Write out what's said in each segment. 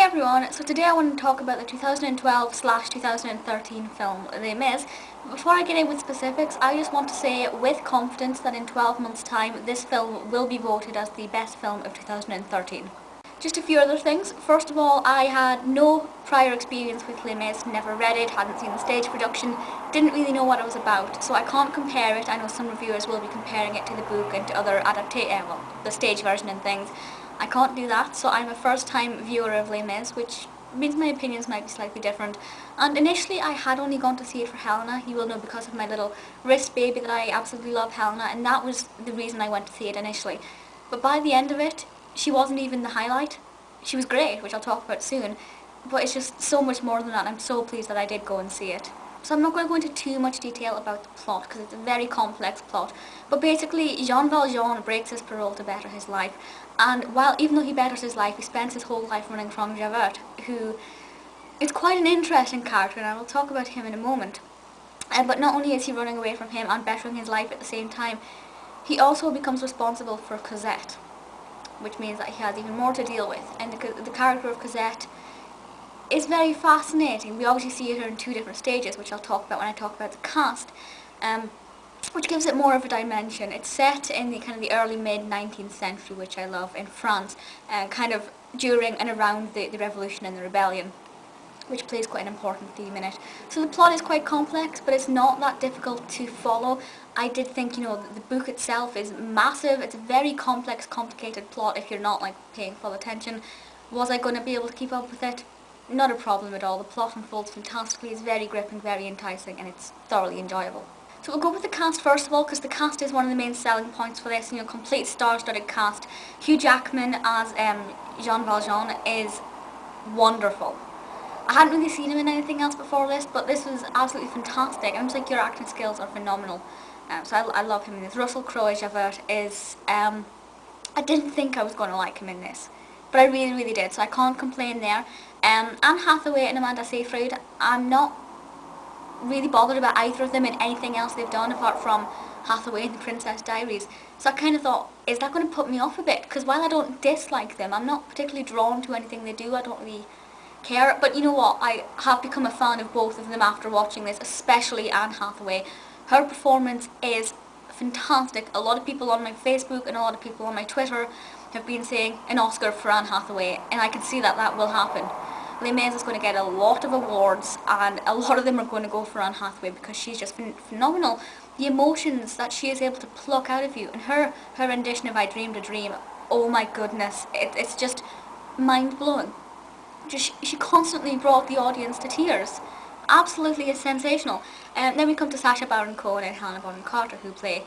Hey everyone, so today I want to talk about the 2012/2013 film Les Mis. Before I get in with specifics, I just want to say with confidence that in 12 months' time this film will be voted as the best film of 2013. Just a few other things. First of all, I had no prior experience with Les Mis, never read it, hadn't seen the stage production, didn't really know what it was about, so I can't compare it. I know some reviewers will be comparing it to the book and to other the stage version and things. I can't do that, so I'm a first-time viewer of Les Mis, which means my opinions might be slightly different. And initially I had only gone to see it for Helena. You will know because of my little wrist baby that I absolutely love Helena, and that was the reason I went to see it initially. But by the end of it, she wasn't even the highlight. She was great, which I'll talk about soon, but it's just so much more than that. I'm so pleased that I did go and see it. So I'm not going to go into too much detail about the plot because it's a very complex plot. But basically, Jean Valjean breaks his parole to better his life. And even though he betters his life, he spends his whole life running from Javert, who is quite an interesting character, and I will talk about him in a moment. But not only is he running away from him and bettering his life at the same time, he also becomes responsible for Cosette, which means that he has even more to deal with. And the character of Cosette is very fascinating. We obviously see her in two different stages, which I'll talk about when I talk about the cast, which gives it more of a dimension. It's set in the kind of the early mid-19th century, which I love, in France, kind of during and around the Revolution and the Rebellion, which plays quite an important theme in it. So the plot is quite complex, but it's not that difficult to follow. I did think, the book itself is massive. It's a very complex, complicated plot if you're not paying full attention. Was I going to be able to keep up with it? Not a problem at all. The plot unfolds fantastically. It's very gripping, very enticing, and it's thoroughly enjoyable. So we'll go with the cast first of all, because the cast is one of the main selling points for this. Complete star-studded cast. Hugh Jackman as Jean Valjean is wonderful. I hadn't really seen him in anything else before this, but this was absolutely fantastic. I'm just like, your acting skills are phenomenal. So I love him in this. Russell Crowe as Javert is, I didn't think I was going to like him in this, but I really, really did, so I can't complain there. Anne Hathaway and Amanda Seyfried, I'm not really bothered about either of them in anything else they've done apart from Hathaway in The Princess Diaries. So I kind of thought, is that going to put me off a bit? Because while I don't dislike them, I'm not particularly drawn to anything they do. I don't really care. But you know what? I have become a fan of both of them after watching this, especially Anne Hathaway. Her performance is fantastic. A lot of people on my Facebook and a lot of people on my Twitter have been saying an Oscar for Anne Hathaway, and I can see that will happen. Les Mis is going to get a lot of awards, and a lot of them are going to go for Anne Hathaway because she's just phenomenal. The emotions that she is able to pluck out of you, and her rendition of I Dreamed a Dream, oh my goodness, it's just mind-blowing. She constantly brought the audience to tears. Absolutely sensational. Then we come to Sacha Baron Cohen and Helena Bonham Carter, who play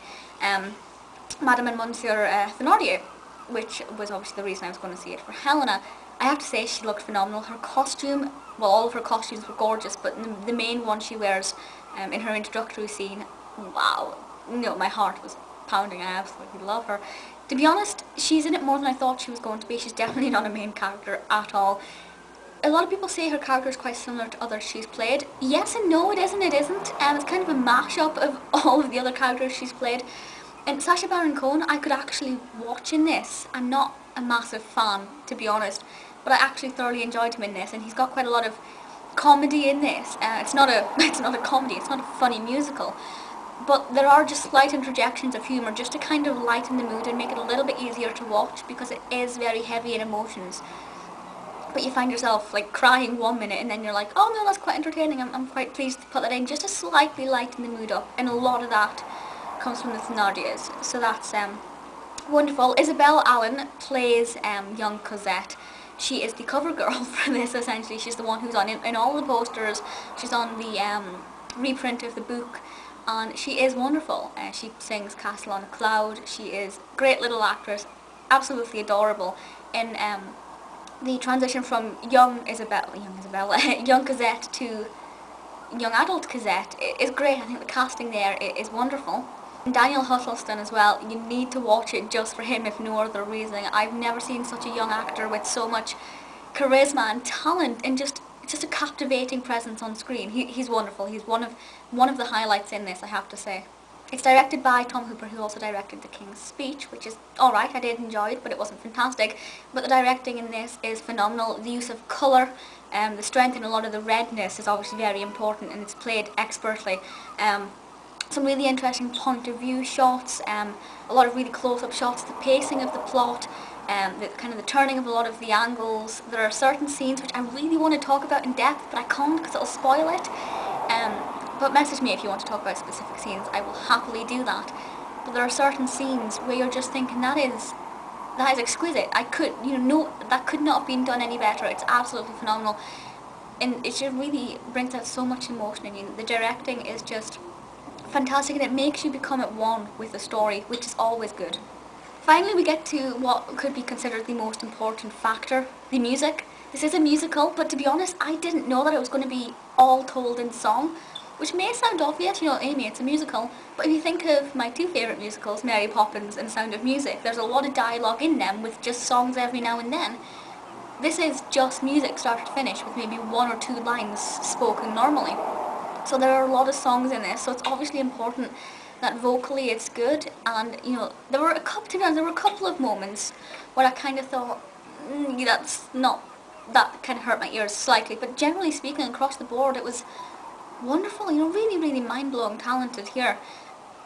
Madame and Monsieur Thénardier, which was obviously the reason I was going to see it for Helena. I have to say, she looked phenomenal. Her costume, all of her costumes were gorgeous, but the main one she wears in her introductory scene, wow, my heart was pounding. I absolutely love her. To be honest, she's in it more than I thought she was going to be. She's definitely not a main character at all. A lot of people say her character is quite similar to others she's played. Yes and no, it isn't. It's kind of a mashup of all of the other characters she's played. And Sacha Baron Cohen, I could actually watch in this. I'm not a massive fan, to be honest, but I actually thoroughly enjoyed him in this, and he's got quite a lot of comedy in this. It's not a comedy, it's not a funny musical, but there are just slight interjections of humour just to kind of lighten the mood and make it a little bit easier to watch, because it is very heavy in emotions. But you find yourself crying 1 minute, and then you're like, oh no, that's quite entertaining. I'm quite pleased to put that in just to slightly lighten the mood up, and a lot of that comes from the Thénardiers, so that's wonderful. Isabelle Allen plays young Cosette. She is the cover girl for this, essentially. She's the one who's on in all the posters. She's on the reprint of the book, and she is wonderful. She sings Castle on a Cloud. She is a great little actress, absolutely adorable. In the transition from young Cosette to young adult Cosette is great. I think the casting there is wonderful. And Daniel Huttlestone as well, you need to watch it just for him, if no other reason. I've never seen such a young actor with so much charisma and talent, and just a captivating presence on screen. He's wonderful. He's one of the highlights in this, I have to say. It's directed by Tom Hooper, who also directed The King's Speech, which is alright, I did enjoy it, but it wasn't fantastic. But the directing in this is phenomenal. The use of colour, the strength in a lot of the redness is obviously very important, and it's played expertly. Some really interesting point of view shots, a lot of really close-up shots, the pacing of the plot, the turning of a lot of the angles. There are certain scenes which I really want to talk about in depth, but I can't because it'll spoil it. But message me if you want to talk about specific scenes, I will happily do that. But there are certain scenes where you're just thinking that is exquisite. That could not have been done any better. It's absolutely phenomenal. And it just really brings out so much emotion in you. The directing is just fantastic, and it makes you become at one with the story, which is always good. Finally, we get to what could be considered the most important factor, the music. This is a musical, but to be honest, I didn't know that it was going to be all told in song, which may sound obvious, Amy, it's a musical, but if you think of my two favourite musicals, Mary Poppins and Sound of Music, there's a lot of dialogue in them with just songs every now and then. This is just music start to finish with maybe one or two lines spoken normally. So there are a lot of songs in this, so it's obviously important that vocally it's good, and there were a couple of moments where I kind of thought, that kind of hurt my ears slightly, but generally speaking, across the board, it was wonderful, really, really mind-blowing, talented here.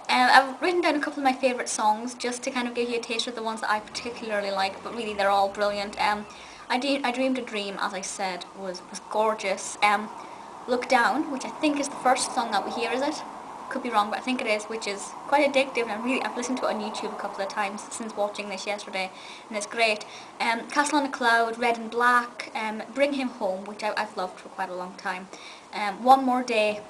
I've written down a couple of my favourite songs just to kind of give you a taste of the ones that I particularly like, but really they're all brilliant. I Dreamed a Dream, as I said, was gorgeous. Look Down, which I think is the first song that we hear, is it? Could be wrong, but I think it is, which is quite addictive, and I've listened to it on YouTube a couple of times since watching this yesterday, and it's great. Castle on a Cloud, Red and Black, Bring Him Home, which I've loved for quite a long time. One More Day,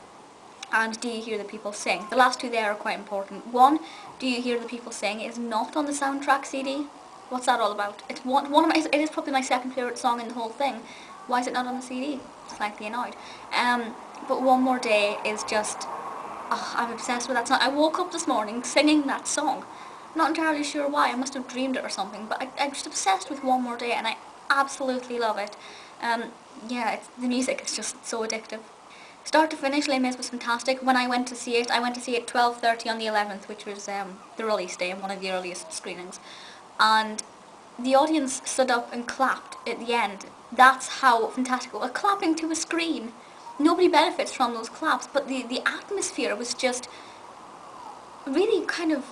and Do You Hear the People Sing. The last two there are quite important. One, Do You Hear the People Sing, is not on the soundtrack CD. What's that all about? It's it is probably my second favourite song in the whole thing. Why is it not on the CD? Slightly annoyed. But One More Day is just, I'm obsessed with that song. I woke up this morning singing that song. Not entirely sure why, I must have dreamed it or something, but I'm just obsessed with One More Day, and I absolutely love it. The music is just so addictive. Start to finish, Les Mis was fantastic. When I went to see it 12:30 on the 11th, which was the release day and one of the earliest screenings. And the audience stood up and clapped at the end. That's how fantastic it was. Clapping to a screen. Nobody benefits from those claps, but the atmosphere was just really kind of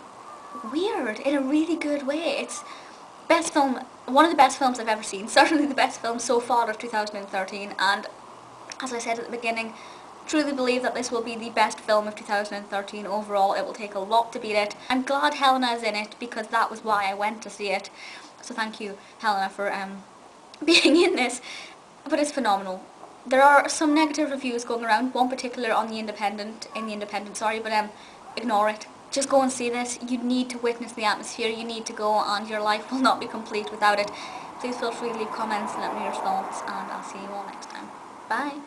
weird in a really good way. It's best film, one of the best films I've ever seen, certainly the best film so far of 2013, and as I said at the beginning, truly believe that this will be the best film of 2013 overall. It will take a lot to beat it. I'm glad Helena is in it because that was why I went to see it. So thank you, Helena, for being in this. But it's phenomenal. There are some negative reviews going around, one particular on the Independent, but ignore it. Just go and see this. You need to witness the atmosphere. You need to go, and your life will not be complete without it. Please feel free to leave comments and let me know your thoughts, and I'll see you all next time. Bye.